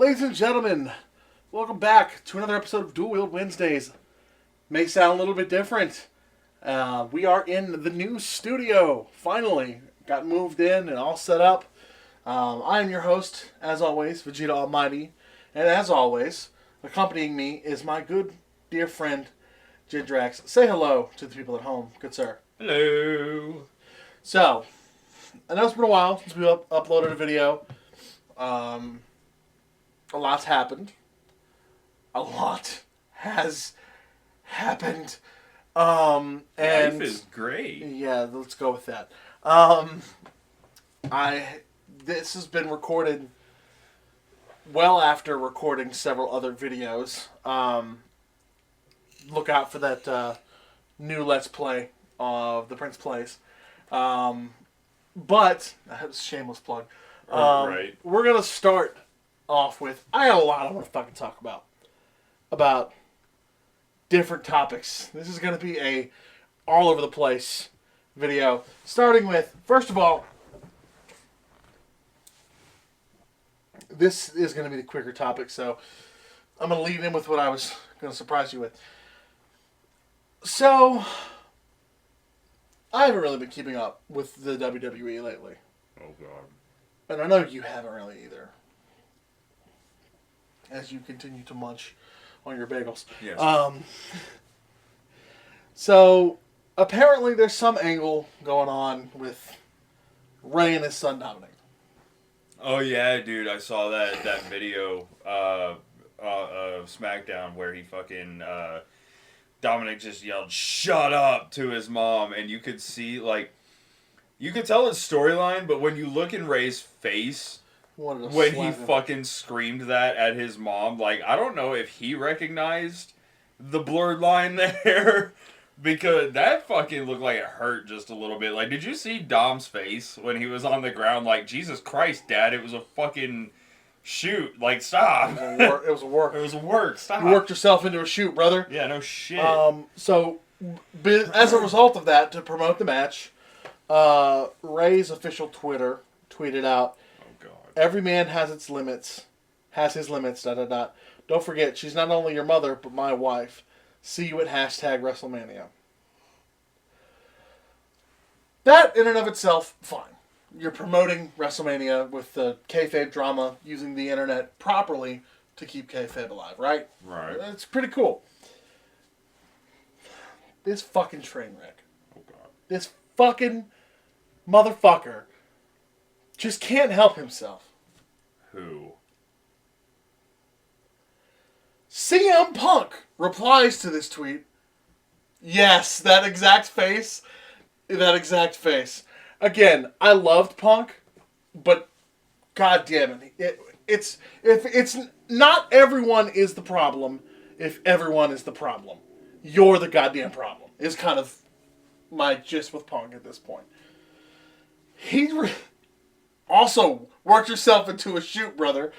Ladies and gentlemen, welcome back to another episode of Dual Wield Wednesdays. May sound a little bit different. We are in the new studio, finally. Got moved in and all set up. I am your host, as always, Vegeta Almighty. And as always, accompanying me is my good, dear friend, Jindrax. Say hello to the people at home, good sir. Hello. So, I know it's been a while since we uploaded a video. A lot's happened. A lot has happened. And Life is great. yeah, let's go with that. This has been recorded well after recording several other videos. Look out for that new Let's Play of The Prince Plays. But that was a shameless plug. Right. We're gonna start off with, I got a lot I want to fucking talk about different topics. This is going to be a all over the place video, starting with, first of all, this is going to be the quicker topic, so I'm going to lead in with what I was going to surprise you with. So, I haven't really been keeping up with the WWE lately. Oh, God. And I know you haven't really either, as you continue to munch on your bagels. Yes. So, apparently there's some angle going on with Ray and his son Dominic. Oh, yeah, dude. I saw that video of SmackDown where he fucking... Dominic just yelled, "Shut up," to his mom. And you could see, like... You could tell his storyline, but when you look in Ray's face... When he fucking screamed that at his mom, like, I don't know if he recognized the blurred line there, because that fucking looked like it hurt just a little bit. Like, did you see Dom's face when he was on the ground? Like, Jesus Christ, Dad, it was a fucking shoot. Like, stop. It was a work. It was a work. Stop. You worked yourself into a shoot, brother. Yeah, no shit. So, as a result of that, to promote the match, Ray's official Twitter tweeted out, "Every man has his limits. Don't forget, she's not only your mother, but my wife. See you at #WrestleMania." That, in and of itself, fine. You're promoting WrestleMania with the kayfabe drama, using the internet properly to keep kayfabe alive, right? Right. It's pretty cool. This fucking train wreck. Oh, God. This fucking motherfucker just can't help himself. Who? CM Punk replies to this tweet. Yes, that exact face. Again, I loved Punk, but god damn it. It's not everyone is the problem if everyone is the problem. You're the goddamn problem, is kind of my gist with Punk at this point. Also, worked yourself into a shoot, brother.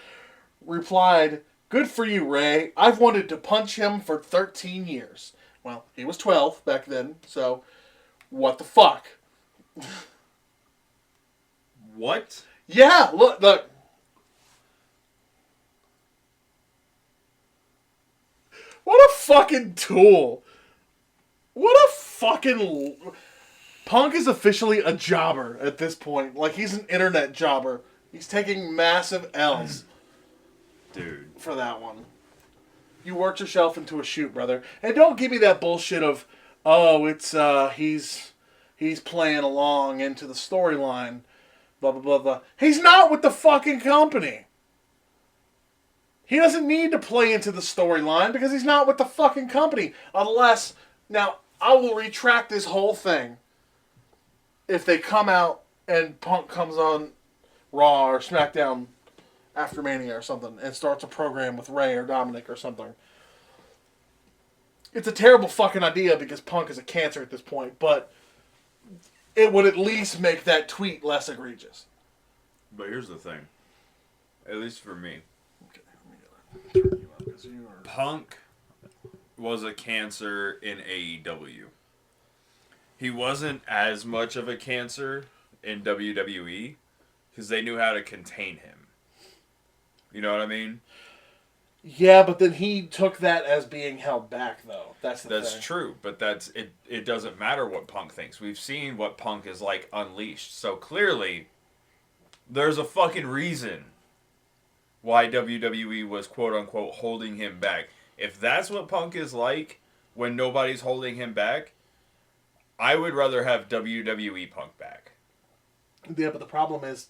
Replied, "Good for you, Ray. I've wanted to punch him for 13 years. Well, he was 12 back then, so what the fuck? What? Yeah, look. What a fucking tool. What a fucking... Punk is officially a jobber at this point. Like, he's an internet jobber. He's taking massive L's. Dude. For that one. You worked yourself into a shoot, brother. And don't give me that bullshit of, oh, it's, he's playing along into the storyline. Blah, blah, blah, blah. He's not with the fucking company. He doesn't need to play into the storyline because he's not with the fucking company. Unless, now, I will retract this whole thing if they come out and Punk comes on Raw or SmackDown after Mania or something and starts a program with Ray or Dominic or something. It's a terrible fucking idea because Punk is a cancer at this point, but it would at least make that tweet less egregious. But here's the thing. At least for me. Okay, let me turn you up because you are... Punk was a cancer in AEW. He wasn't as much of a cancer in WWE because they knew how to contain him. You know what I mean? Yeah, but then he took that as being held back, though. That's the That's thing. true, but that's it. It doesn't matter what Punk thinks. We've seen what Punk is like unleashed. So clearly, there's a fucking reason why WWE was quote unquote holding him back. If that's what Punk is like when nobody's holding him back, I would rather have WWE Punk back. Yeah, but the problem is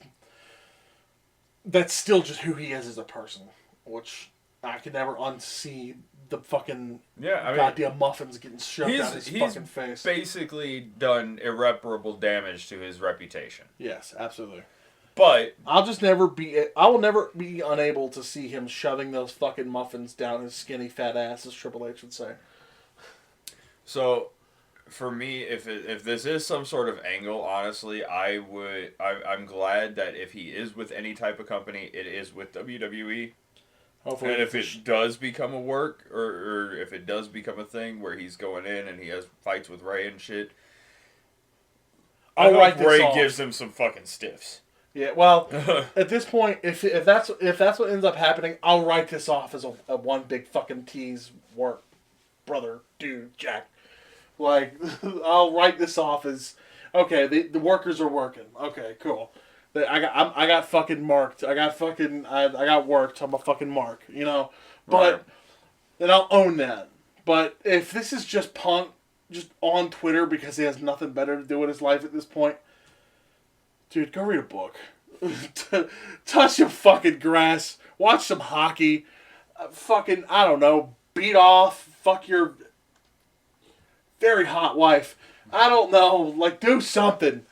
that's still just who he is as a person, which I can never unsee the fucking goddamn muffins getting shoved out his fucking face. Basically done irreparable damage to his reputation. Yes, absolutely. But I will never be unable to see him shoving those fucking muffins down his skinny fat ass, as Triple H would say. So, for me, if this is some sort of angle, honestly, I'm glad that if he is with any type of company, it is with WWE. Hopefully, and if it does become a work, or if it does become a thing where he's going in and he has fights with Ray and shit, I hope Ray gives him some fucking stiffs. Yeah, well, at this point, if that's what ends up happening, I'll write this off as a one big fucking tease work, brother, dude, Jack. Like, I'll write this off as okay. The workers are working. Okay, cool. I got fucking marked. I got worked. I'm a fucking mark. You know, but right. Then I'll own that. But if this is just Punk, just on Twitter because he has nothing better to do with his life at this point. Dude, go read a book. Touch some fucking grass. Watch some hockey. Fucking, I don't know, beat off. Fuck your very hot wife. I don't know. Like, do something.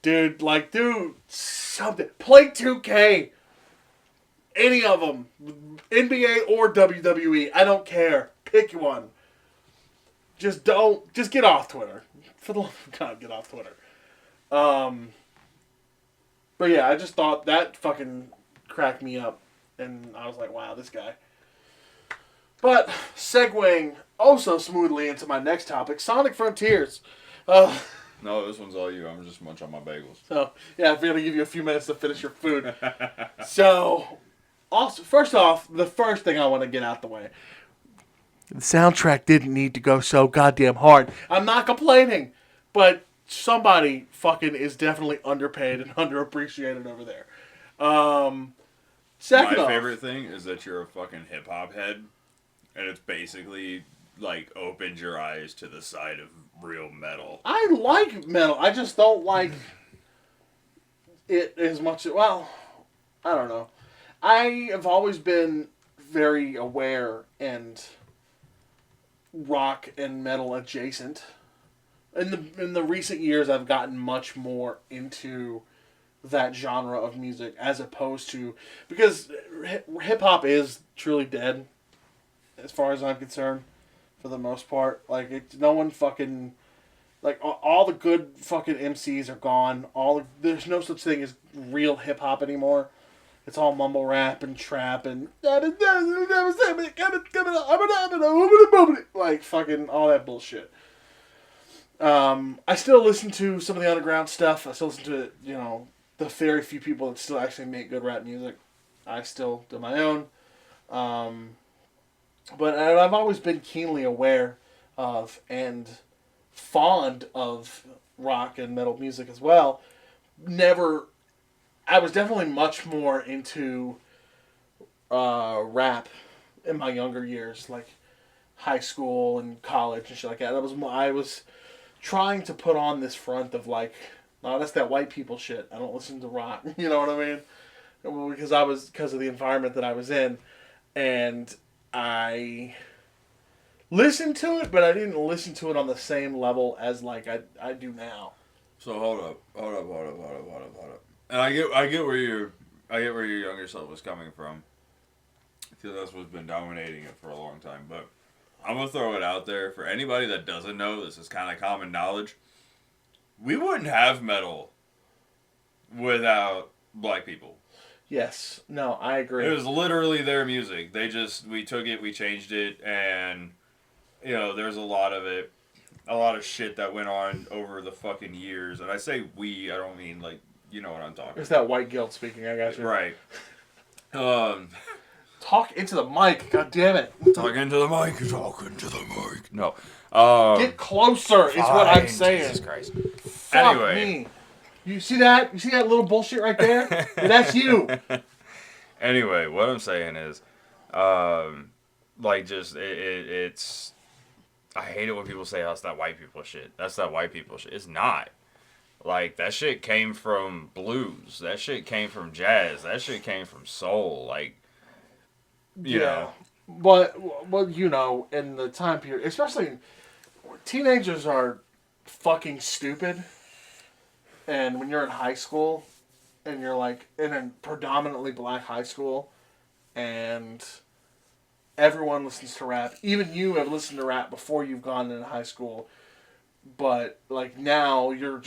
Dude, like, do something. Play 2K. Any of them. NBA or WWE. I don't care. Pick one. Just get off Twitter. For the love of God, get off Twitter. But yeah, I just thought that fucking cracked me up. And I was like, wow, this guy. But segueing also smoothly into my next topic, Sonic Frontiers. No, this one's all you. I'm just munching on my bagels. So, yeah, I'm going to give you a few minutes to finish your food. So, also, first off, the first thing I want to get out the way. The soundtrack didn't need to go so goddamn hard. I'm not complaining, but somebody fucking is definitely underpaid and underappreciated over there. Second My off, favorite thing is that you're a fucking hip-hop head, and it's basically, like, opened your eyes to the side of real metal. I like metal. I just don't like it as much. Well, I don't know. I have always been very aware and rock and metal adjacent. In the recent years, I've gotten much more into that genre of music as opposed to because hip hop is truly dead, as far as I'm concerned, for the most part. Like no one fucking like all the good fucking MCs are gone. There's no such thing as real hip hop anymore. It's all mumble rap and trap and like fucking all that bullshit. I still listen to some of the underground stuff. I still listen to, the very few people that still actually make good rap music. I still do my own. But I've always been keenly aware of and fond of rock and metal music as well. I was definitely much more into rap in my younger years, like high school and college and shit like that. I was trying to put on this front of like, no, that's that white people shit. I don't listen to rock. You know what I mean? Because of the environment that I was in, and I listened to it, but I didn't listen to it on the same level as like I do now. So hold up. And I get where your younger self was coming from, because that's what's been dominating it for a long time. But I'm gonna throw it out there for anybody that doesn't know. This is kind of common knowledge. We wouldn't have metal without black people. Yes. No, I agree. It was literally their music. We took it, we changed it, and there's a lot of shit that went on over the fucking years. And I say we, I don't mean like, you know what I'm talking about. It's that white guilt speaking, I got you. Right. Talk into the mic. God damn it. Talking to the mic. Talking to the mic. No. Get closer is what I'm saying. Jesus Christ. Fuck Anyway. me. You see that? You see that little bullshit right there? Yeah, that's you. Anyway, what I'm saying is, like, just it's. I hate it when people say, "Oh, it's that white people shit." That's that white people shit. It's not. Like, that shit came from blues. That shit came from jazz. That shit came from soul. Like, you know. But, well, you know, in the time period, especially teenagers are fucking stupid. And when you're in high school, and you're like in a predominantly black high school, and everyone listens to rap. Even you have listened to rap before you've gone into high school. But, like, now you're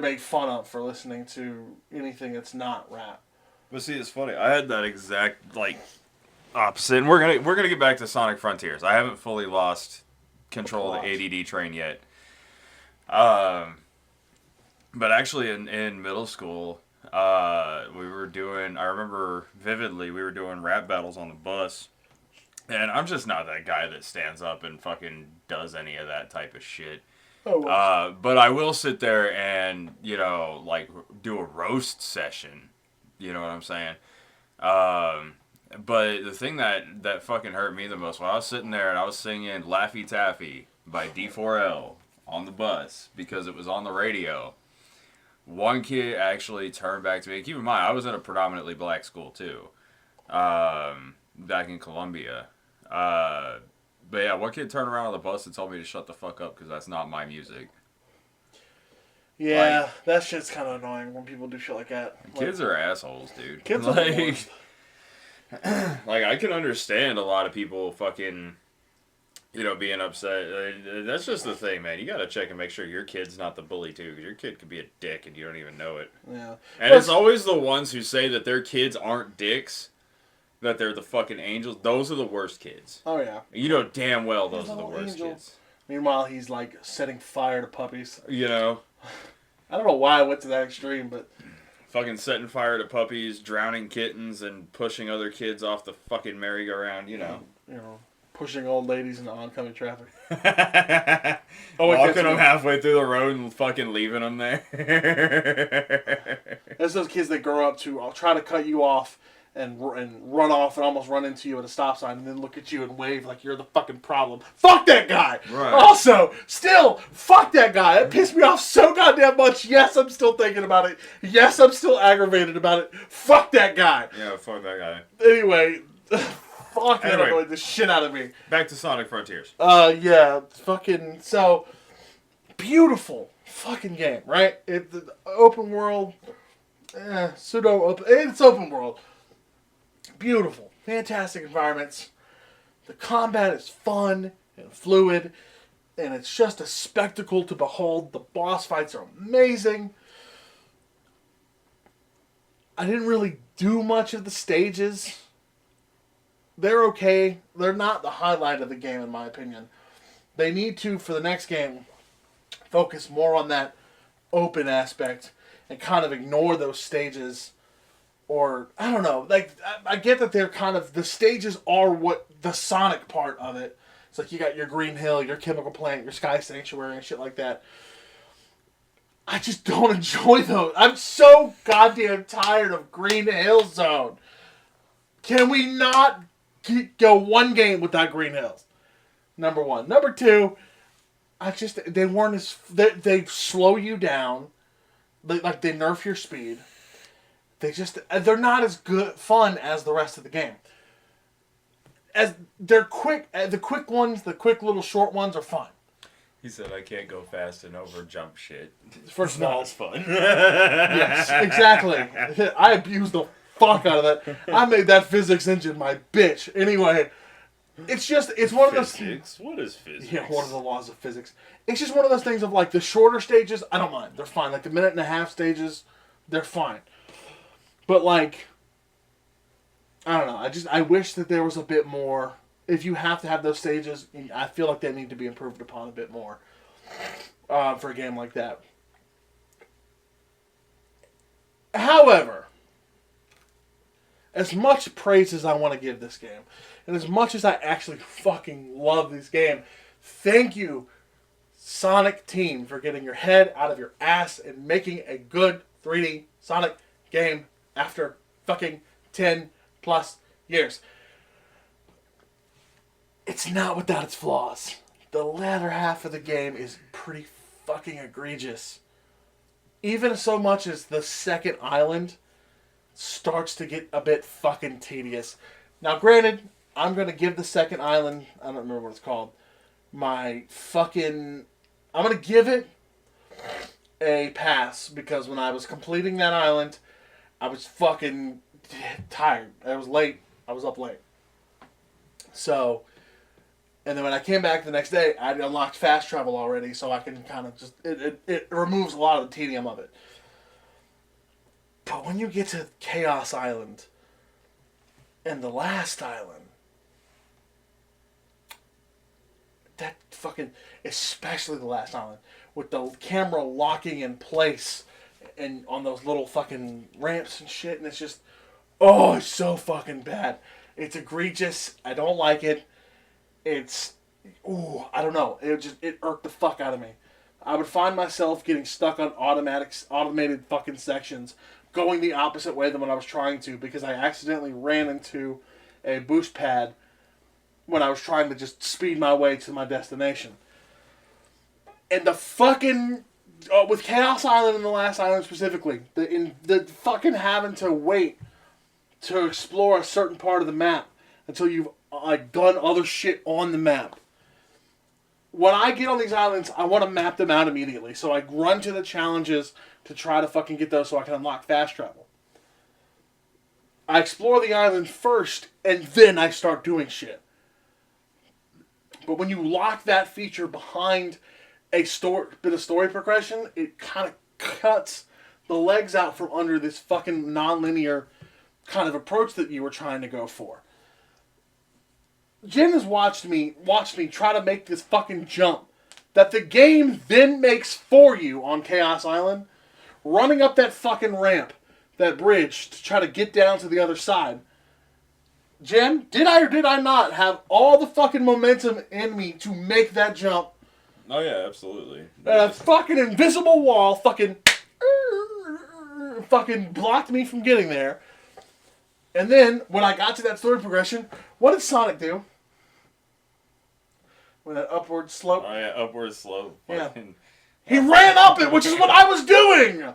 made fun of for listening to anything that's not rap. But see, it's funny. I had that exact, like, opposite. And we're gonna get back to Sonic Frontiers. I haven't fully lost control of the ADD train yet. But actually, in middle school, we were doing. I remember vividly, we were doing rap battles on the bus. And I'm just not that guy that stands up and fucking does any of that type of shit. Oh, well. But I will sit there and, you know, like, do a roast session. You know what I'm saying? But the thing that fucking hurt me the most, while I was sitting there and I was singing Laffy Taffy by D4L on the bus because it was on the radio, one kid actually turned back to me. Keep in mind, I was at a predominantly black school too, back in Columbia. But yeah, one kid turned around on the bus and told me to shut the fuck up because that's not my music. Yeah, that shit's kind of annoying when people do shit like that. Kids are assholes, dude. Kids are the worst. Like, I can understand a lot of people fucking, you know, being upset. That's just the thing, man. You gotta check and make sure your kid's not the bully, too, because your kid could be a dick and you don't even know it. Yeah. And it's always the ones who say that their kids aren't dicks, that they're the fucking angels. Those are the worst kids. Oh, yeah. You know damn well those are the worst kids. Meanwhile, he's, like, setting fire to puppies. You know? I don't know why I went to that extreme, but... Fucking setting fire to puppies, drowning kittens, and pushing other kids off the fucking merry-go-round, you know. You know, pushing old ladies into oncoming traffic. Walking them halfway through the road and fucking leaving them there. That's those kids that grow up to, I'll try to cut you off and run off and almost run into you at a stop sign and then look at you and wave like you're the fucking problem. Fuck that guy! Right. Also, still, fuck that guy. It pissed me off so goddamn much. Yes, I'm still thinking about it. Yes, I'm still aggravated about it. Fuck that guy. Yeah, fuck that guy. Anyway, fuck that annoyed the shit out of me. Back to Sonic Frontiers. Yeah, fucking, so, beautiful fucking game, right? It's open world, pseudo-open, it's open world. Beautiful, fantastic environments. The combat is fun and fluid, and it's just a spectacle to behold. The boss fights are amazing. I didn't really do much of the stages. They're okay. They're not the highlight of the game, in my opinion. They need to, for the next game, focus more on that open aspect and kind of ignore those stages. Or, I don't know, like, I get that they're kind of, the stages are what, the Sonic part of it. It's like you got your Green Hill, your Chemical Plant, your Sky Sanctuary, and shit like that. I just don't enjoy those. I'm so goddamn tired of Green Hill Zone. Can we not go one game without Green Hills? Number one. Number two, they weren't as, they slow you down. They nerf your speed. They're not as good fun as the rest of the game. As they're quick, the quick ones, the quick little short ones are fun. He said, "I can't go fast and over jump shit." First of all, it's fun. Yes, exactly. I abused the fuck out of that. I made that physics engine my bitch. Anyway, it's one of those. Physics? What is physics? Yeah, one of the laws of physics. It's just one of those things of like the shorter stages. I don't mind. They're fine. Like the minute and a half stages, they're fine. But, like, I don't know. I wish that there was a bit more. If you have to have those stages, I feel like they need to be improved upon a bit more for a game like that. However, as much praise as I want to give this game, and as much as I actually fucking love this game, thank you, Sonic team, for getting your head out of your ass and making a good 3D Sonic game after fucking 10 plus years. It's not without its flaws. The latter half of the game is pretty fucking egregious. Even so much as the second island starts to get a bit fucking tedious. Now, granted, I'm going to give the second island, I don't remember what it's called, I'm going to give it a pass, because when I was completing that island, I was fucking tired. I was late. I was up late. So, and then when I came back the next day, I'd unlocked fast travel already, so I can kind of just, it removes a lot of the tedium of it. But when you get to Chaos Island and the last island, that fucking, especially the last island, with the camera locking in place and on those little fucking ramps and shit, and it's just, oh, it's so fucking bad. It's egregious. I don't like it. It's, ooh, I don't know. It irked the fuck out of me. I would find myself getting stuck on automated fucking sections, going the opposite way than what I was trying to, because I accidentally ran into a boost pad when I was trying to just speed my way to my destination. And the fucking, with Chaos Island and the last island specifically, the fucking having to wait to explore a certain part of the map until you've done other shit on the map. When I get on these islands, I want to map them out immediately. So I run to the challenges to try to fucking get those so I can unlock fast travel. I explore the island first, and then I start doing shit. But when you lock that feature behind a bit of story progression, it kind of cuts the legs out from under this fucking non-linear kind of approach that you were trying to go for. Jen has watched me try to make this fucking jump that the game then makes for you on Chaos Island, running up that fucking ramp, that bridge, to try to get down to the other side. Jen, did I or did I not have all the fucking momentum in me to make that jump? Oh yeah, absolutely. And a fucking invisible wall fucking blocked me from getting there. And then, when I got to that story progression, what did Sonic do? With that upward slope. Oh yeah, upward slope. Yeah. He ran up it, which is what I was doing!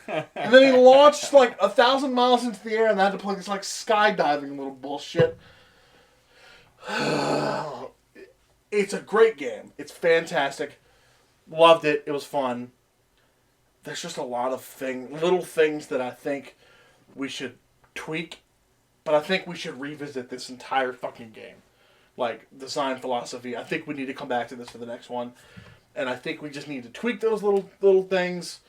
And then he launched like 1,000 miles into the air, and I had to play this like skydiving little bullshit. It's a great game. It's fantastic. Loved it. It was fun. There's just a lot of little things that I think we should tweak, but I think we should revisit this entire fucking game. Like, design philosophy. I think we need to come back to this for the next one. And I think we just need to tweak those little things,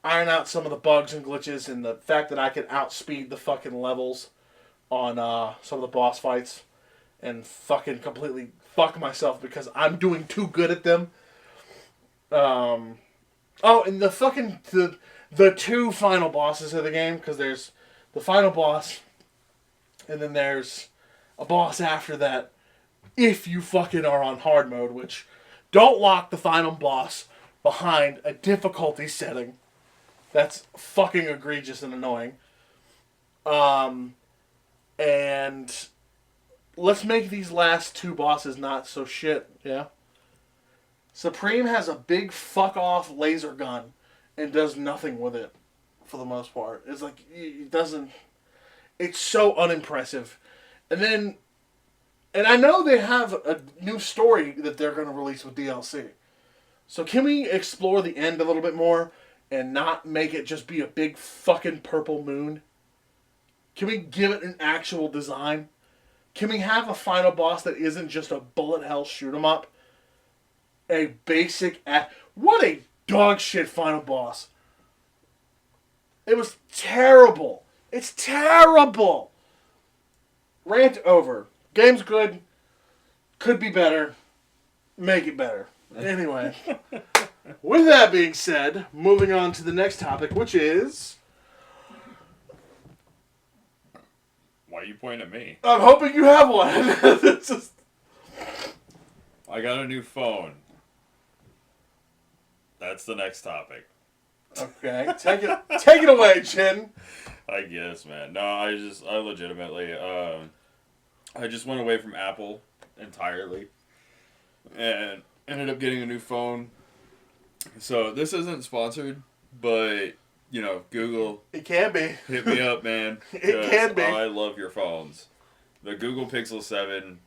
iron out some of the bugs and glitches, and the fact that I can outspeed the fucking levels on some of the boss fights, and fucking completely fuck myself because I'm doing too good at them. Oh, and the fucking the two final bosses of the game, because there's the final boss, and then there's a boss after that. If you fucking are on hard mode, which don't lock the final boss behind a difficulty setting. That's fucking egregious and annoying. And let's make these last two bosses not so shit, yeah? Supreme has a big fuck-off laser gun and does nothing with it, for the most part. It's like, it doesn't... It's so unimpressive. And I know they have a new story that they're going to release with DLC. So can we explore the end a little bit more and not make it just be a big fucking purple moon? Can we give it an actual design? Can we have a final boss that isn't just a bullet hell shoot 'em up? A basic... What a dog shit final boss. It was terrible. It's terrible. Rant over. Game's good. Could be better. Make it better. Anyway. With that being said, moving on to the next topic, which is... Why you pointing at me? I'm hoping you have one. It's just... I got a new phone. That's the next topic. Okay, take it away, Chin. I guess, man. No, I legitimately, I just went away from Apple entirely, and ended up getting a new phone. So this isn't sponsored, but you know, Google. It can be. Hit me up, man. It can be. I love your phones. The Google Pixel 7,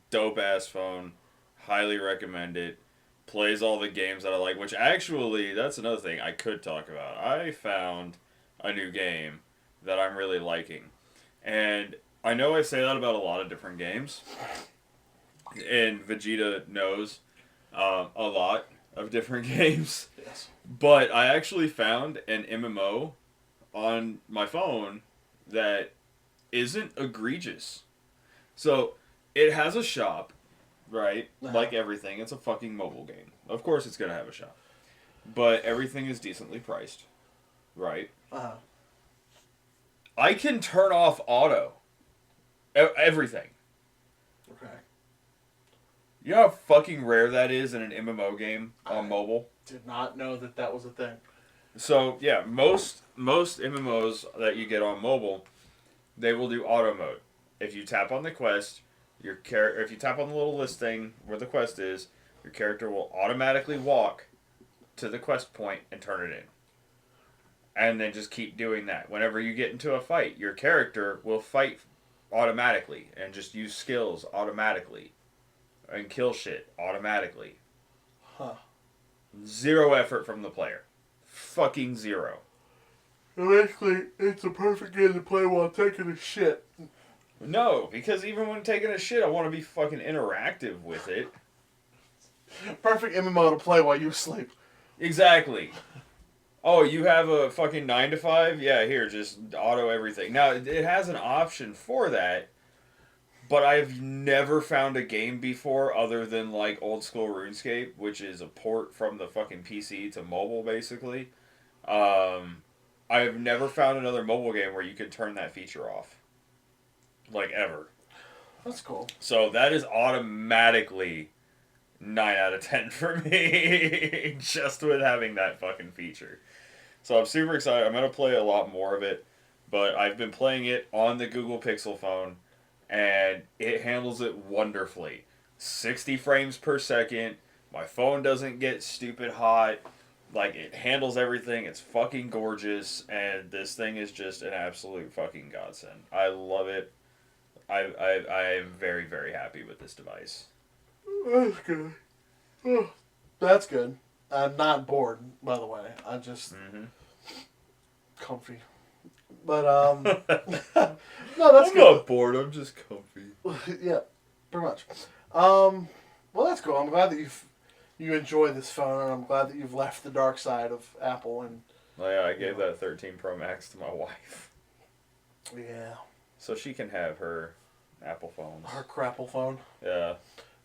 dope ass phone. Highly recommend it. Plays all the games that I like, which actually, that's another thing I could talk about. I found a new game that I'm really liking. And I know I say that about a lot of different games. And Vegeta knows a lot of different games. Yes. But I actually found an MMO on my phone that isn't egregious. So, it has a shop. Right? Like everything, it's a fucking mobile game. Of course it's going to have a shop. But everything is decently priced. Right? Uh-huh. I can turn off auto. Everything. Okay. You know how fucking rare that is in an MMO game on mobile? Did not know that was a thing. So, yeah, most MMOs that you get on mobile, they will do auto mode. If you tap on the quest... if you tap on the little list thing where the quest is, your character will automatically walk to the quest point and turn it in. And then just keep doing that. Whenever you get into a fight, your character will fight automatically and just use skills automatically. And kill shit automatically. Huh. Zero effort from the player. Fucking zero. Basically, it's a perfect game to play while taking a shit. No, because even when taking a shit, I want to be fucking interactive with it. Perfect MMO to play while you sleep. Exactly. Oh, you have a fucking 9 to 5? Yeah, here, just auto everything. Now, it has an option for that, but I've never found a game before other than, like, old school RuneScape, which is a port from the fucking PC to mobile, basically. I have never found another mobile game where you could turn that feature off. Like, ever. That's cool. So that is automatically 9 out of 10 for me. Just with having that fucking feature. So I'm super excited. I'm going to play a lot more of it. But I've been playing it on the Google Pixel phone. And it handles it wonderfully. 60 frames per second. My phone doesn't get stupid hot. Like, it handles everything. It's fucking gorgeous. And this thing is just an absolute fucking godsend. I love it. I am very, very happy with this device. That's good. Oh, that's good. I'm not bored, by the way. I'm just comfy. But, no, that's I'm good. not bored. I'm just comfy. Yeah, pretty much. Well, that's cool. I'm glad that you enjoy this phone, and I'm glad that you've left the dark side of Apple. And Oh, yeah, I gave that 13 Pro Max to my wife. yeah. So she can have her Apple phone. Her crapple phone. Yeah.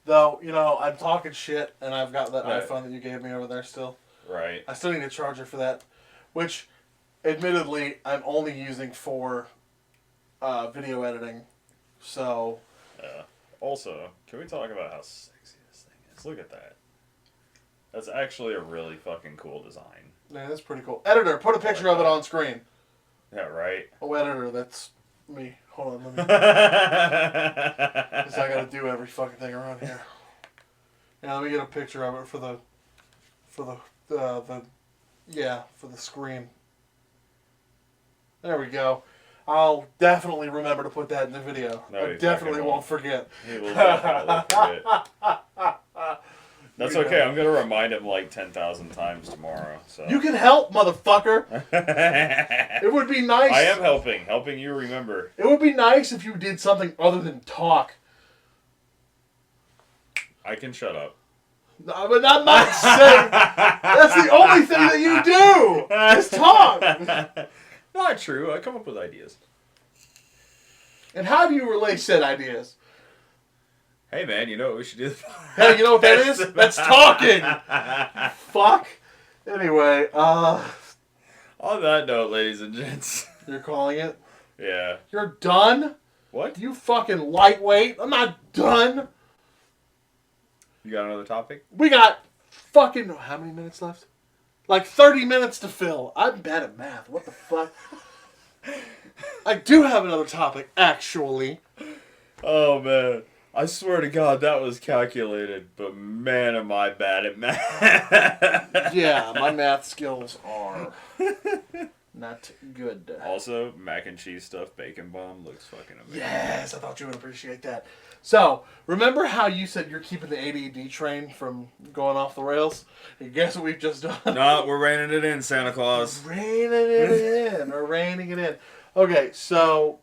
Though, I'm talking shit, and I've got that Right. iPhone that you gave me over there still. Right. I still need a charger for that, which, admittedly, I'm only using for video editing. So. Also, can we talk about how sexy this thing is? Look at that. That's actually a really fucking cool design. Yeah, that's pretty cool. Editor, put a picture of it on screen. Yeah, right? Oh, editor, that's me. Hold on, let me. Because I gotta do every fucking thing around here. Yeah, let me get a picture of it for the screen. There we go. I'll definitely remember to put that in the video. No, I you definitely fucking won't forget. He will definitely forget. That's okay. I'm going to remind him like 10,000 times tomorrow. So You can help, motherfucker. It would be nice. I am helping you remember. It would be nice if you did something other than talk. I can shut up. No, but I'm not saying that's the only thing that you do is talk. Not true. I come up with ideas. And how do you relay said ideas? Hey man, you know what we should do? Hey, you know what that is? That's talking. Fuck. Anyway, On that note, ladies and gents. you're calling it? Yeah. You're done? What? You fucking lightweight. I'm not done. You got another topic? We got fucking... How many minutes left? Like 30 minutes to fill. I'm bad at math. What the fuck? I do have another topic, actually. Oh, man. I swear to God, that was calculated, but man, am I bad at math. Yeah, my math skills are not good. Also, mac and cheese stuffed bacon bomb looks fucking amazing. Yes, I thought you would appreciate that. So, remember how you said you're keeping the ADHD train from going off the rails? And guess what we've just done? No, we're reining it in, Santa Claus. Reining it in. We're reining it in. Okay, so...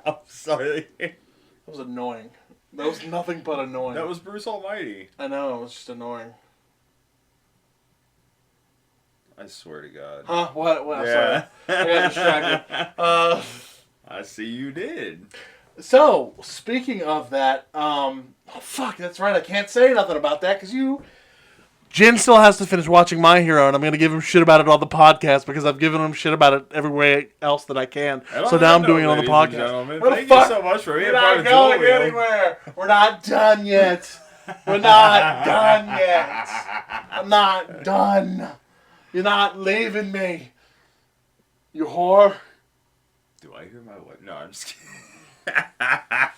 I'm sorry. That was annoying. That was nothing but annoying. That was Bruce Almighty. I know, it was just annoying. I swear to God. Huh? What? Yeah. Sorry. I got distracted. I see you did. So, speaking of that, oh fuck, that's right, I can't say nothing about that because you... Jen still has to finish watching My Hero, and I'm going to give him shit about it on the podcast because I've given him shit about it everywhere else that I can. So now I'm doing it on the podcast. Thank you so much for being part of the We're not going anywhere. We're not done yet. We're not done yet. I'm not done. You're not leaving me. You whore. Do I hear my wife? No, I'm just kidding.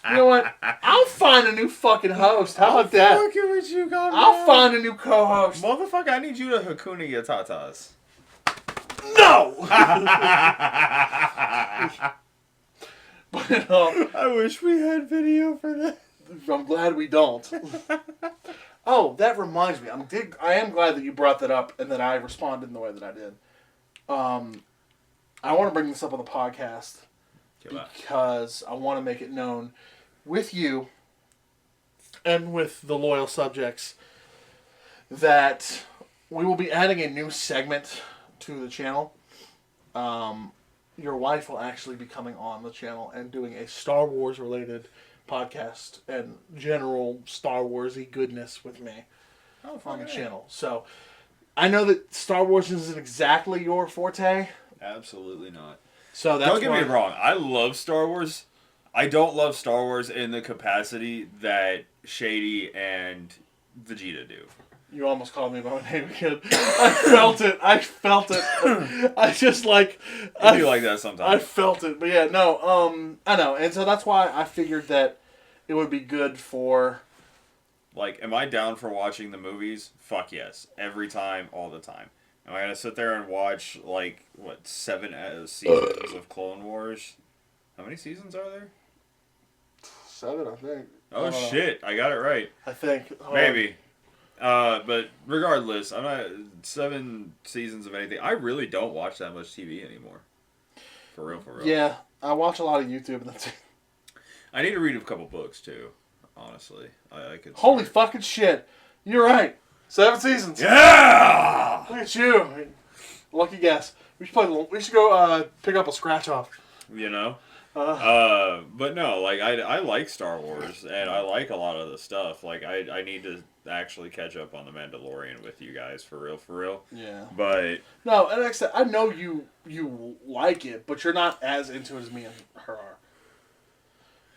You know what? I'll find a new fucking host. How about that? Fucking with you, God, I'll find a new co-host. Motherfucker, I need you to Hakuna your tatas. No! But, I wish we had video for that. I'm glad we don't. Oh, that reminds me. I am glad that you brought that up and that I responded in the way that I did. I want to bring this up on the podcast because I want to make it known with you and with the loyal subjects that we will be adding a new segment to the channel. Your wife will actually be coming on the channel and doing a Star Wars related podcast and general Star Warsy goodness with me on the channel. So I know that Star Wars isn't exactly your forte. Absolutely not. So that's don't get me wrong. I love Star Wars. I don't love Star Wars in the capacity that Shady and Vegeta do. You almost called me by my name again. I felt it. I just like... I do like that sometimes. I felt it. But yeah, no, I know. And so that's why I figured that it would be good for... Like, am I down for watching the movies? Fuck yes. Every time, all the time. Am I going to sit there and watch, 7 seasons of Clone Wars? How many seasons are there? 7, I think. Oh, shit. I got it right. I think. Maybe. But regardless, I'm not 7 seasons of anything. I really don't watch that much TV anymore. For real. Yeah, I watch a lot of YouTube. And that's it. I need to read a couple books too. Honestly, I could. Holy fucking shit! You're right. 7 seasons. Yeah. Look at you. Lucky guess. We should go pick up a scratch off. You know. But no, I like Star Wars and I like a lot of the stuff. I need to actually catch up on the Mandalorian with you guys for real. Yeah. But no, and like I said, I know you like it, but you're not as into it as me and her are.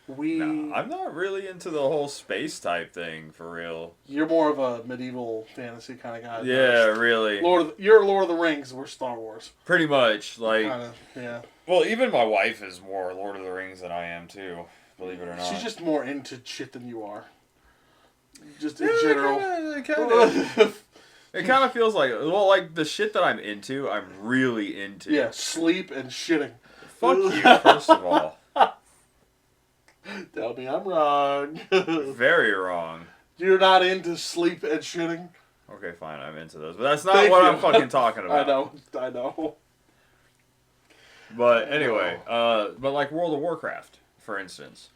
I'm not really into the whole space type thing for real. You're more of a medieval fantasy kind of guy. Yeah, really. You're Lord of the Rings. We're Star Wars. Pretty much, yeah. Well, even my wife is more Lord of the Rings than I am too. Believe it or not. She's just more into shit than you are. Just in general. It kind of feels like the shit that I'm into, I'm really into. Yeah, sleep and shitting. Fuck you, first of all. Tell me I'm wrong. Very wrong. You're not into sleep and shitting? Okay, fine, I'm into those. But that's not what I'm fucking talking about. I know. But anyway, but like World of Warcraft, for instance.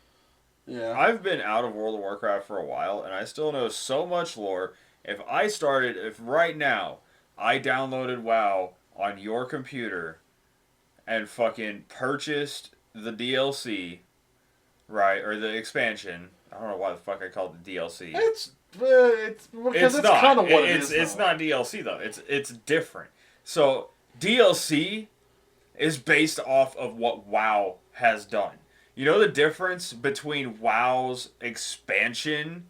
Yeah. I've been out of World of Warcraft for a while, and I still know so much lore. If right now, I downloaded WoW on your computer and fucking purchased the DLC, right, or the expansion, I don't know why the fuck I called it DLC. It's because it's not. Kind of what it is. It's not DLC though. It's different. So DLC is based off of what WoW has done. You know the difference between WoW's expansion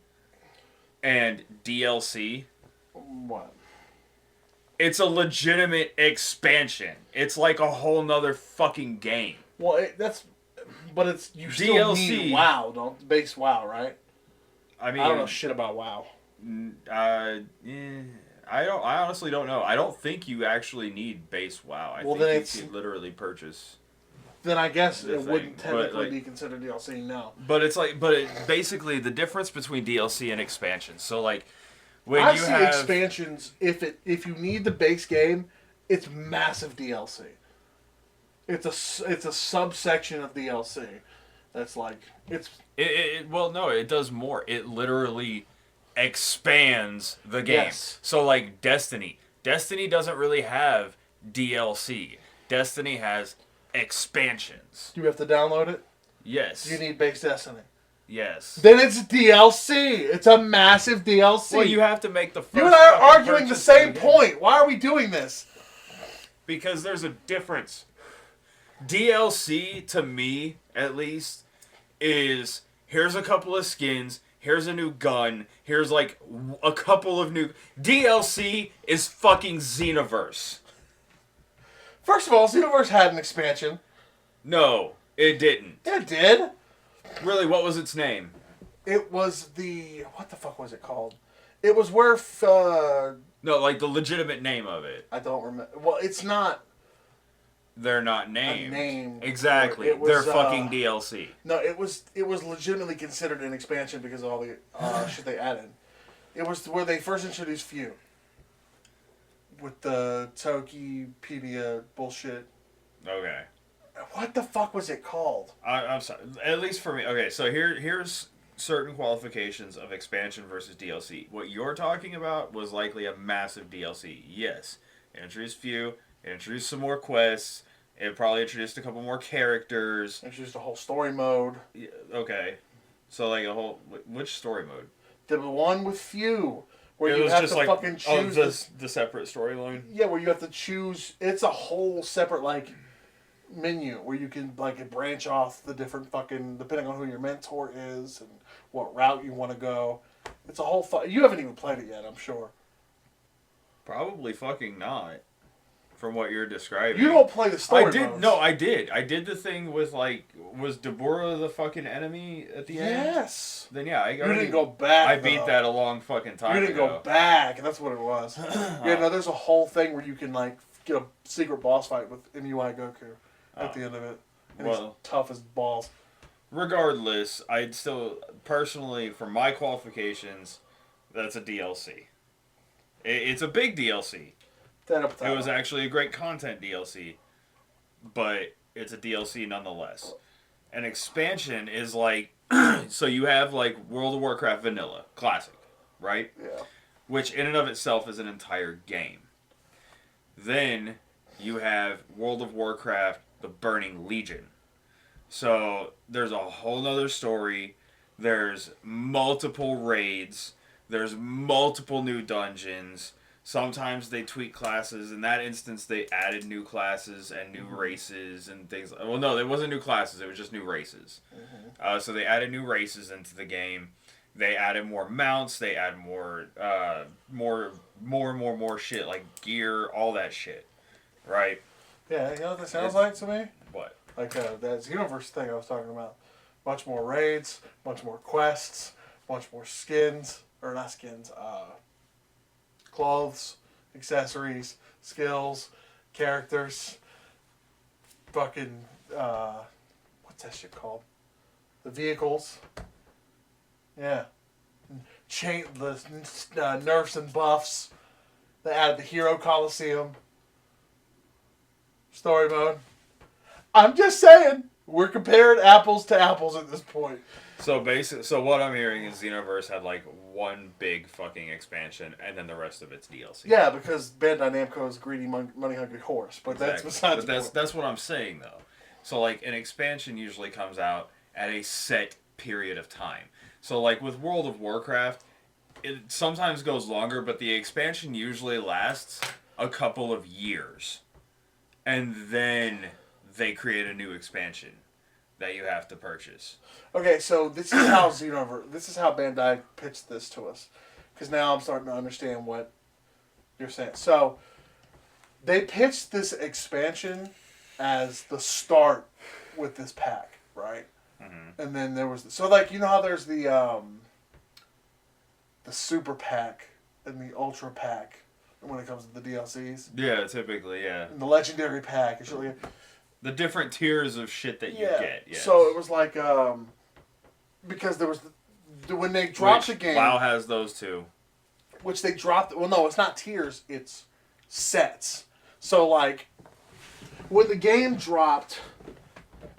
and DLC? What? It's a legitimate expansion. It's like a whole nother fucking game. Well, but it's you still DLC. need WoW, don't base WoW, right? I mean, I don't know shit about WoW. I honestly don't know. I don't think you actually need base WoW. I Well, think you could literally purchase. Then I guess the it thing, wouldn't but, technically like- be considered DLC now. But it's like, basically the difference between DLC and expansion. So like, when I you see have expansions. If you need the base game, it's massive DLC. It's a subsection of DLC. That's like it's well, no, it does more. It literally expands the game. Yes. So like Destiny. Destiny doesn't really have DLC. Destiny has expansions. Do you have to download it? Yes. Do you need base Destiny? Yes. Then it's DLC. It's a massive DLC. Well, you have to make the first You and I are fucking arguing the purchase same of the game. point. Why are we doing this? Because there's a difference. DLC, to me, at least, is here's a couple of skins, here's a new gun, here's like a couple of new... DLC is fucking Xenoverse. First of all, Xenoverse had an expansion. No, it didn't. It did. Really, what was its name? It was the... What the fuck was it called? It was where... No, like the legitimate name of it. I don't remember. Well, it's not... They're not named. name. Exactly. It was, They're fucking DLC. No, it was legitimately considered an expansion because of all the shit they added. It was where they first introduced Few. With the Tokipedia bullshit. Okay. What the fuck was it called? I'm sorry. At least for me. Okay, so here's certain qualifications of expansion versus DLC. What you're talking about was likely a massive DLC. Yes. It introduced Few. It introduced some more quests. It probably introduced a couple more characters. Introduced a whole story mode. Yeah, okay. So like a whole... Which story mode? The one with Few. Where It you was have just to like, fucking choose... the separate storyline? Yeah, where you have to choose... It's a whole separate, like, menu where you can, like, branch off the different fucking... Depending on who your mentor is and what route you want to go. It's a whole... You haven't even played it yet, I'm sure. Probably fucking not. From what you're describing. You don't play the story I did. modes. No, I did. I did the thing with like, was Deborah the fucking enemy at the end? Yes. Then yeah, I You didn't go back, I beat though. that a long fucking time You didn't ago. go back. That's what it was. Yeah, no, there's a whole thing where you can, like, get a secret boss fight with MUI Goku at the end of it. And he's tough as balls. Regardless, I'd still, personally, for my qualifications, that's a DLC. It's a big DLC. It was actually a great content DLC, but it's a DLC nonetheless. An expansion is like, so you have like World of Warcraft Vanilla, classic, right? Yeah. Which in and of itself is an entire game. Then you have World of Warcraft, the Burning Legion. So there's a whole nother story. There's multiple raids. There's multiple new dungeons. Sometimes they tweak classes. In that instance, they added new classes and new races and things. Well, no, it wasn't new classes. It was just new races. So they added new races into the game. They added more mounts. They added more shit like gear, all that shit, right? Yeah, you know what that sounds like to me? What? Like that Xenoverse thing I was talking about. Much more raids, much more quests, much more skins, or not skins, clothes, accessories, skills, characters, fucking, what's that shit called? The vehicles. Yeah. The nerfs and buffs. They added the Hero Coliseum. Story mode. I'm just saying, we're comparing apples to apples at this point. So what I'm hearing is Xenoverse had like one big fucking expansion, and then the rest of it's DLC. Yeah, because Bandai Namco is a greedy, money-hungry horse. But that's besides the point. That's what I'm saying though. So like an expansion usually comes out at a set period of time. So like with World of Warcraft, it sometimes goes longer, but the expansion usually lasts a couple of years, and then they create a new expansion that you have to purchase. Okay, so this is how this is how Bandai pitched this to us. Because now I'm starting to understand what you're saying. So, they pitched this expansion as the start with this pack, right? Mm-hmm. And then there was... So, like, you know how there's the super pack and the ultra pack when it comes to the DLCs? Yeah, typically, yeah. And the legendary pack. The different tiers of shit that you get, yeah. So, it was like... because there was... when they dropped the game... WoW has those too. Which they dropped... Well, no, it's not tiers. It's sets. So, like... When the game dropped,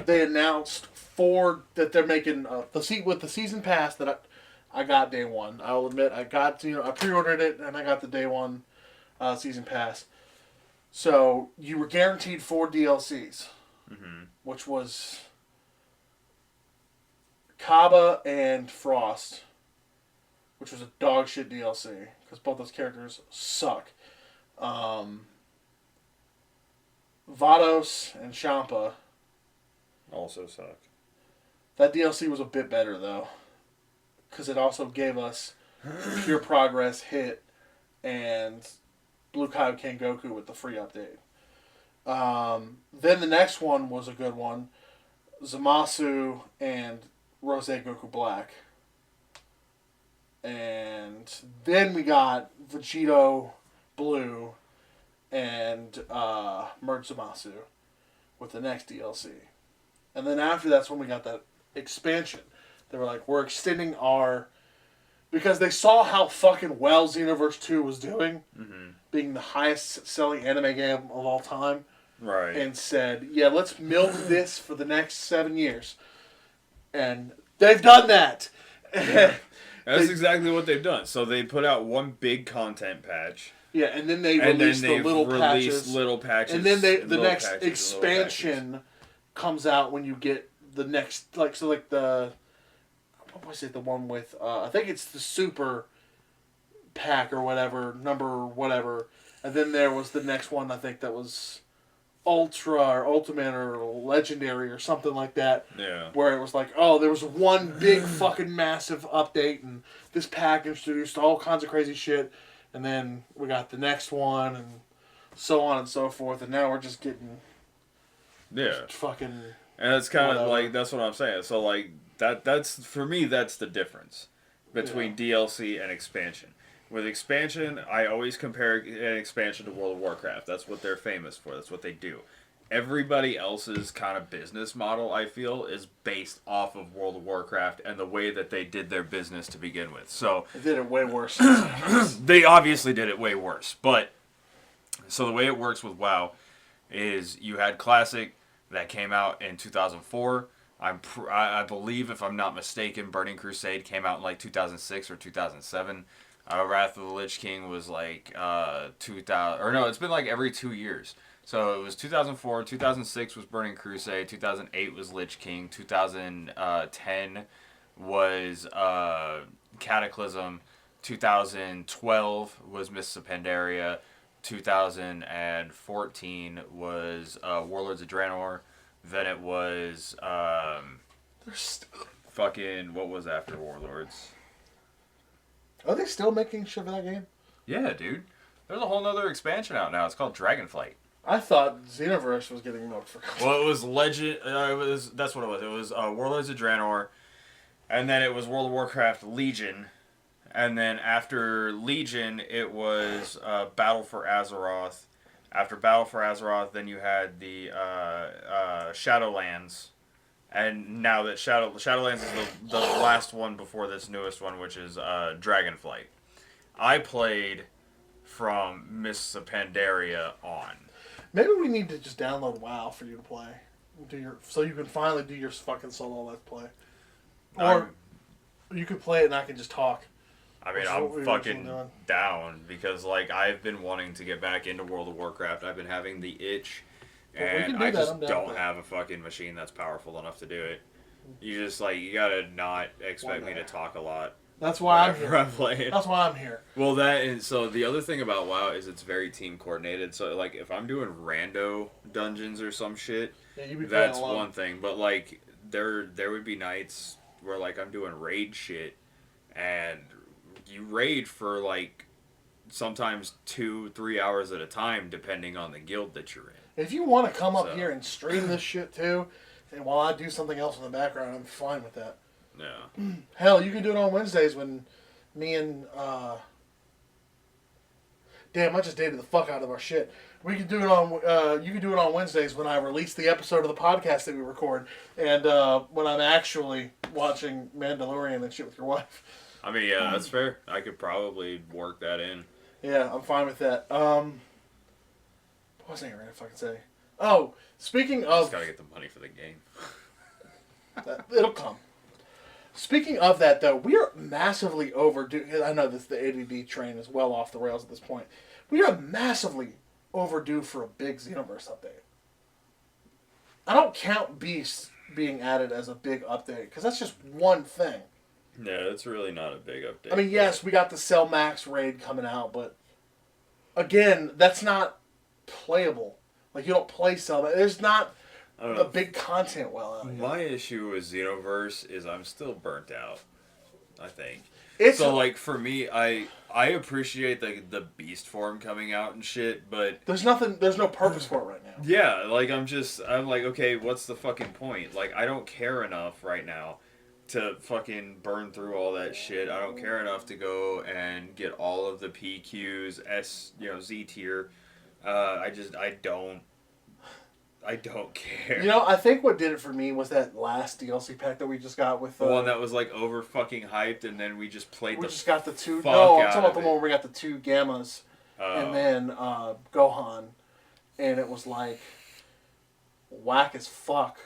they announced that they're making... with the season pass that I got day one. I'll admit, I pre-ordered it, and I got the day one season pass. So, you were guaranteed 4 DLCs. Mm-hmm. Which was... Kaba and Frost, which was a dog shit DLC because both those characters suck. Vados and Champa also suck. That DLC was a bit better though, because it also gave us Pure Progress, Hit, and Blue Kaioken Goku with the free update. Then the next one was a good one, Zamasu and Rose Goku Black. And then we got Vegito Blue and Merge Zamasu with the next DLC. And then after that's when we got that expansion. They were like, we're extending our... Because they saw how fucking well Xenoverse 2 was doing, being the highest selling anime game of all time. Right. And said, yeah, let's milk this for the next 7 years. And they've done that. Yeah. That's exactly what they've done. So they put out one big content patch. Yeah, and then they released the little patches. And then the next expansion comes out when you get the next... What was it? The one with... I think it's the Super Pack or whatever. Number whatever. And then there was the next one, I think, that was... Ultra or Ultimate or Legendary or something like that. Yeah. Where it was like, oh, there was one big fucking massive update and this pack introduced all kinds of crazy shit. And then we got the next one and so on and so forth. And now we're just getting... Yeah. Fucking... And it's kind of like, that's what I'm saying. So, like, that's for me, that's the difference between DLC and expansion. With expansion, I always compare an expansion to World of Warcraft. That's what they're famous for. That's what they do. Everybody else's kind of business model, I feel, is based off of World of Warcraft and the way that they did their business to begin with. So they did it way worse. They obviously did it way worse. But, so the way it works with WoW is you had Classic that came out in 2004. I believe, if I'm not mistaken, Burning Crusade came out in like 2006 or 2007. Wrath of the Lich King was like 2000, or no, it's been like every 2 years. So it was 2004, 2006 was Burning Crusade, 2008 was Lich King, 2010 was Cataclysm, 2012 was Mists of Pandaria, 2014 was Warlords of Draenor, then it was fucking, what was after Warlords? Are they still making shit for that game? Yeah, dude. There's a whole nother expansion out now. It's called Dragonflight. I thought Xenoverse was getting milked for... Well, it was Legend... that's what it was. It was Warlords of Draenor. And then it was World of Warcraft Legion. And then after Legion, it was Battle for Azeroth. After Battle for Azeroth, then you had the Shadowlands. And now that Shadowlands is the last one before this newest one, which is Dragonflight. I played from Mists of Pandaria on. Maybe we need to just download WoW for you to play, so you can finally do your fucking solo let's play, or you could play it and I can just talk. I mean, I'm fucking down because like I've been wanting to get back into World of Warcraft. I've been having the itch. And I just don't have a fucking machine that's powerful enough to do it. You just, like, you gotta not expect me to talk a lot. That's why I'm here. I'm playing. That's why I'm here. Well, so the other thing about WoW is it's very team coordinated. So, like, if I'm doing rando dungeons or some shit, Yeah, you be playing that's alone. one thing. But like there would be nights where like I'm doing raid shit, and you raid for like sometimes 2-3 hours at a time, depending on the guild that you're in. If you want to come up So. here and stream this shit too, and while I do something else in the background, I'm fine with that. Yeah. Hell, you can do it on Wednesdays when me and damn, I just dated the fuck out of our shit. We can do it on. You can do it on Wednesdays when I release the episode of the podcast that we record, and when I'm actually watching Mandalorian and shit with your wife. I mean, yeah, that's fair. I could probably work that in. Yeah, I'm fine with that. What was I gonna fucking say? Oh, speaking of, Just gotta get the money for the game. it'll come. Speaking of that, though, we are massively overdue. I know this the ADD train is well off the rails at this point. We are massively overdue for a big Xenoverse update. I don't count Beast being added as a big update because that's just one thing. Yeah, it's really not a big update. I mean, yes, we got the Cell Max raid coming out, but again, that's not playable. Like, you don't play Cell Max. There's not a big content well out here. My issue with Xenoverse is I'm still burnt out, I think. So, like, for me, I appreciate the Beast form coming out and shit, but... there's no purpose for it right now. Yeah, like, I'm like, okay, what's the fucking point? Like, I don't care enough right now to fucking burn through all that shit. I don't care enough to go and get all of the PQs, Z tier. I don't care. You know, I think what did it for me was that last DLC pack that we just got with the one that was like over fucking hyped, and then we just played. We just got the two. Fuck No, I'm out talking about of the one where we got the two Gammas, and then Gohan, and it was like whack as fuck.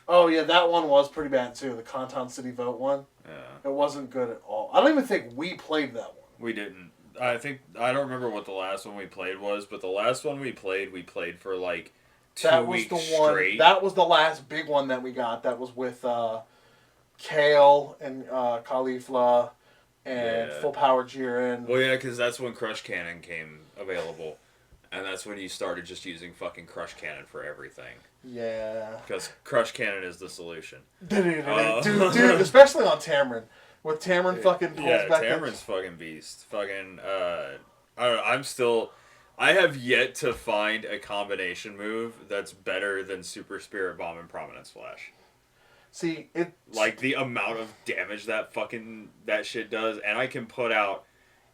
Oh yeah, that one was pretty bad too. The Conton City Vote one. Yeah. It wasn't good at all. I don't even think we played that one. We didn't. I don't remember what the last one we played was, but the last one we played for like 2 weeks straight. That was the last big one that we got. That was with Kale and Caulifla and Full Power Jiren. Well, yeah, because that's when Crush Cannon came available. And that's when you started just using fucking Crush Cannon for everything. Yeah. Because Crush Cannon is the solution. Dude, especially on Tamarin. With Tamarin fucking pulls back. Yeah, Tamarin's fucking beast. Fucking, I don't know, I have yet to find a combination move that's better than Super Spirit Bomb and Prominence Flash. See, like, the amount of damage that shit does, and I can put out...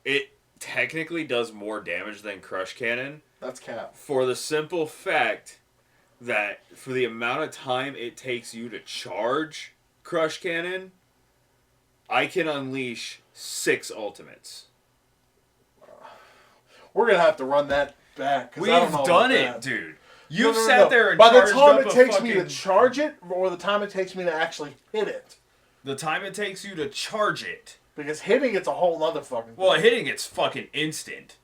It technically does more damage than Crush Cannon. That's cap. For the simple fact that for the amount of time it takes you to charge Crush Cannon, I can unleash 6 ultimates. We're going to have to run that back. We've done it, dude. You've sat there and by charged the time up it takes me to charge it, or the time it takes me to actually hit it. The time it takes you to charge it. Because hitting it's a whole other fucking thing. Well, hitting it's fucking instant.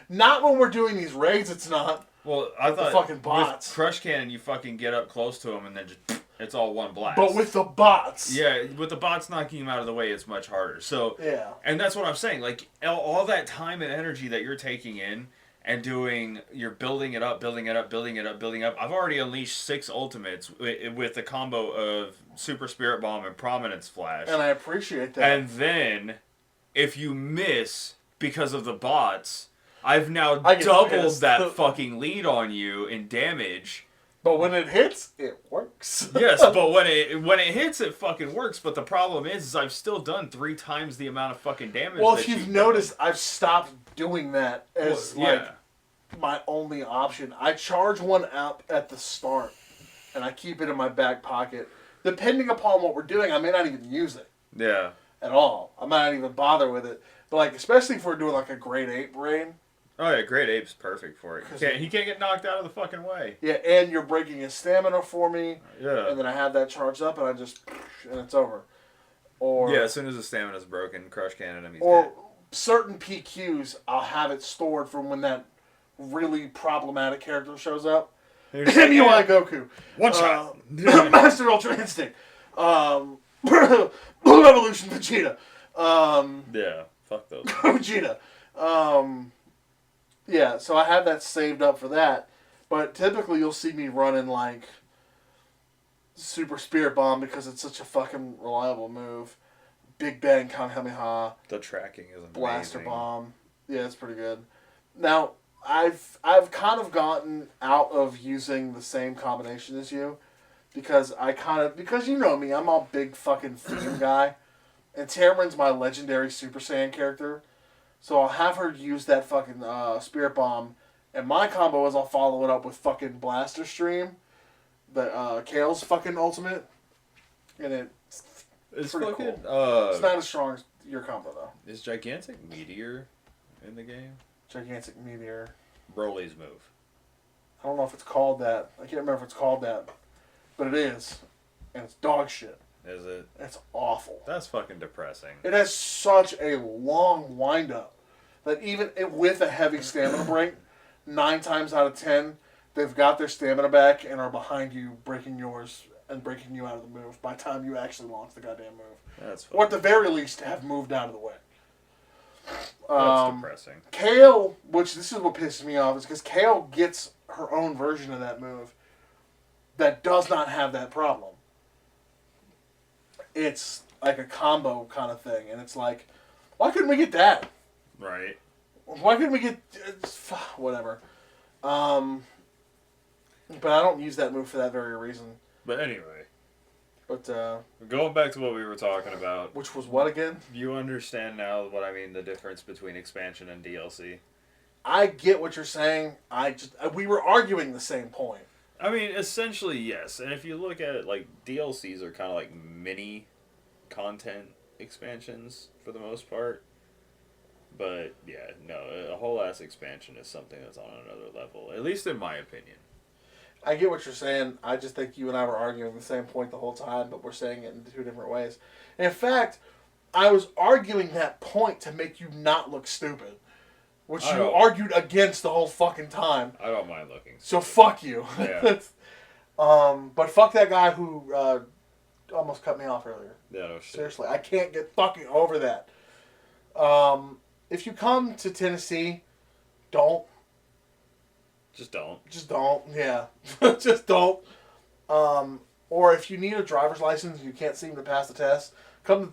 Not when we're doing these raids, it's not. Well, I thought the fucking bots. With Crush Cannon, you fucking get up close to them and then just it's all one blast. But with the bots. Yeah, with the bots knocking them out of the way, it's much harder. So yeah. And that's what I'm saying. Like, all that time and energy that you're taking in and you're building it up, building it up, building it up, building up. I've already unleashed 6 ultimates with the combo of Super Spirit Bomb and Prominence Flash. And I appreciate that. And then, if you miss because of the bots, I've now doubled that fucking lead on you in damage. But when it hits, it works. Yes, but when it hits, it fucking works. But the problem is I've still done 3 times the amount of fucking damage. Well, if you've noticed, I've stopped doing that as yeah. my only option. I charge one up at the start, and I keep it in my back pocket. Depending upon what we're doing, I may not even use it. Yeah. At all. I might not even bother with it. But like, especially if we're doing like a Great Ape raid. Oh yeah, Great Ape's perfect for it. He can't get knocked out of the fucking way. Yeah, and you're breaking his stamina for me. Yeah. And then I have that charged up, and and it's over. Or yeah, as soon as the stamina's broken, Crush Cannon him. Or dead. Certain PQs, I'll have it stored from when that really problematic character shows up. MUI Goku. One shot. Master Ultra Instinct. Blue Revolution Vegeta. Yeah, fuck those. Vegeta. Yeah, so I have that saved up for that. But typically you'll see me running like Super Spirit Bomb because it's such a fucking reliable move. Big Bang Kamehameha. The tracking is amazing. Blaster Bomb. Yeah, it's pretty good. Now, I've kind of gotten out of using the same combination as you because because you know me, I'm all big fucking theme guy. And Tamarin's my legendary Super Saiyan character. So I'll have her use that fucking Spirit Bomb. And my combo is I'll follow it up with fucking Blaster Stream. The Kale's fucking ultimate. And it's pretty fucking, cool. It's not as strong as your combo, though. Is Gigantic Meteor in the game? Gigantic Meteor. Broly's move. I don't know if it's called that. I can't remember if it's called that. But it is. And it's dog shit. Is it? It's awful. That's fucking depressing. It has such a long wind-up that even with a heavy stamina break, 9 times out of 10, they've got their stamina back and are behind you, breaking yours and breaking you out of the move by the time you actually launch the goddamn move. That's or at the very least, have moved out of the way. That's depressing. Kale, which this is what pisses me off, is because Kale gets her own version of that move that does not have that problem. It's like a combo kind of thing, and it's like, why couldn't we get that? Right. Why couldn't we get whatever? But I don't use that move for that very reason. But anyway. But going back to what we were talking about. Which was what again? You understand now what I mean, the difference between expansion and DLC? I get what you're saying. We were arguing the same point. I mean, essentially, yes. And if you look at it, like, DLCs are kind of like mini content expansions for the most part. But, yeah, no, a whole-ass expansion is something that's on another level, at least in my opinion. I get what you're saying. I just think you and I were arguing the same point the whole time, but we're saying it in 2 different ways. In fact, I was arguing that point to make you not look stupid. Which you argued against the whole fucking time. I don't mind looking stupid. So fuck you. Yeah. But fuck that guy who almost cut me off earlier. Yeah, no shit. Seriously, I can't get fucking over that. If you come to Tennessee, don't. Just don't. Just don't, yeah. Just don't. Or if you need a driver's license and you can't seem to pass the test,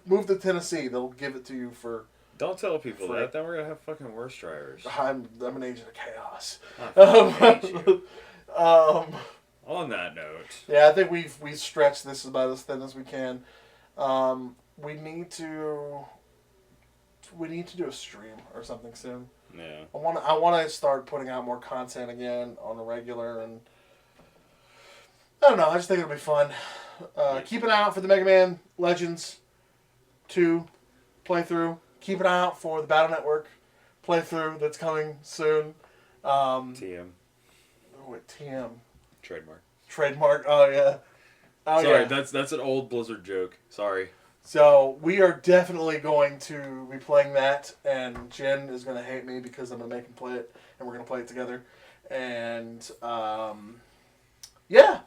move to Tennessee. They'll give it to you for... Don't tell people that. Then we're going to have fucking worse drivers. I'm an agent of chaos. I hate you. On that note. Yeah, I think we've stretched this about as thin as we can. We need to do a stream or something soon. Yeah. I want to start putting out more content again on a regular, and I don't know. I just think it'll be fun. Keep an eye out for the Mega Man Legends 2 playthrough. Keep an eye out for the Battle Network playthrough that's coming soon. TM. Oh, wait, TM. Trademark. Oh yeah. Oh, Sorry, yeah. that's an old Blizzard joke. Sorry. So we are definitely going to be playing that, and Jen is going to hate me because I'm going to make him play it, and we're going to play it together. And yeah.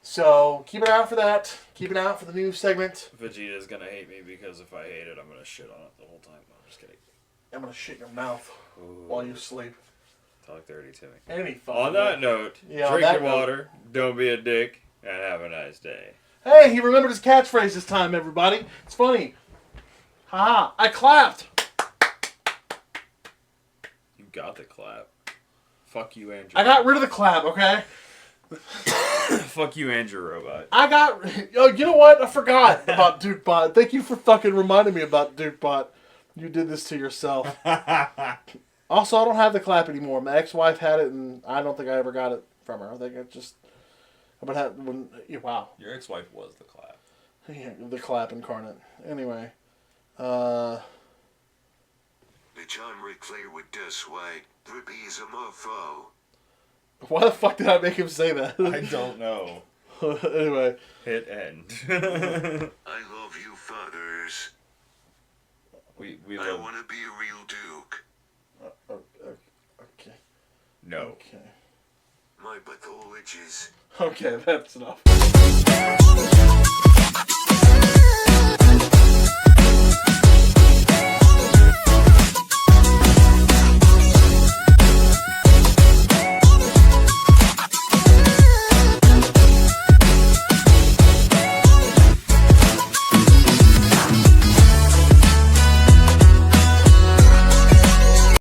So keep an eye out for that. Keep an eye out for the new segment. Vegeta's going to hate me because if I hate it, I'm going to shit on it the whole time. No, I'm just kidding. I'm going to shit in your mouth while you sleep. Talk dirty to me. Any fun. On that note, drink your water, don't be a dick, and have a nice day. Hey, he remembered his catchphrase this time, everybody. It's funny. Haha, I clapped. You got the clap. Fuck you, Andrew. I got rid of the clap, okay? Fuck you, Andrew Robot. You know what? I forgot about DukeBot. Thank you for fucking reminding me about DukeBot. You did this to yourself. Also, I don't have the clap anymore. My ex-wife had it, and I don't think I ever got it from her. I think it just... wow. Your ex-wife was the clap. Yeah, the clap incarnate. Anyway. Bitch, I'm Ric Flair with this way. Drippy's a mofo. Why the fuck did I make him say that? I don't know. Anyway. Hit end. I love you, fathers. I want to be a real duke. Okay. No. Okay. My butthole itches. Okay, that's enough.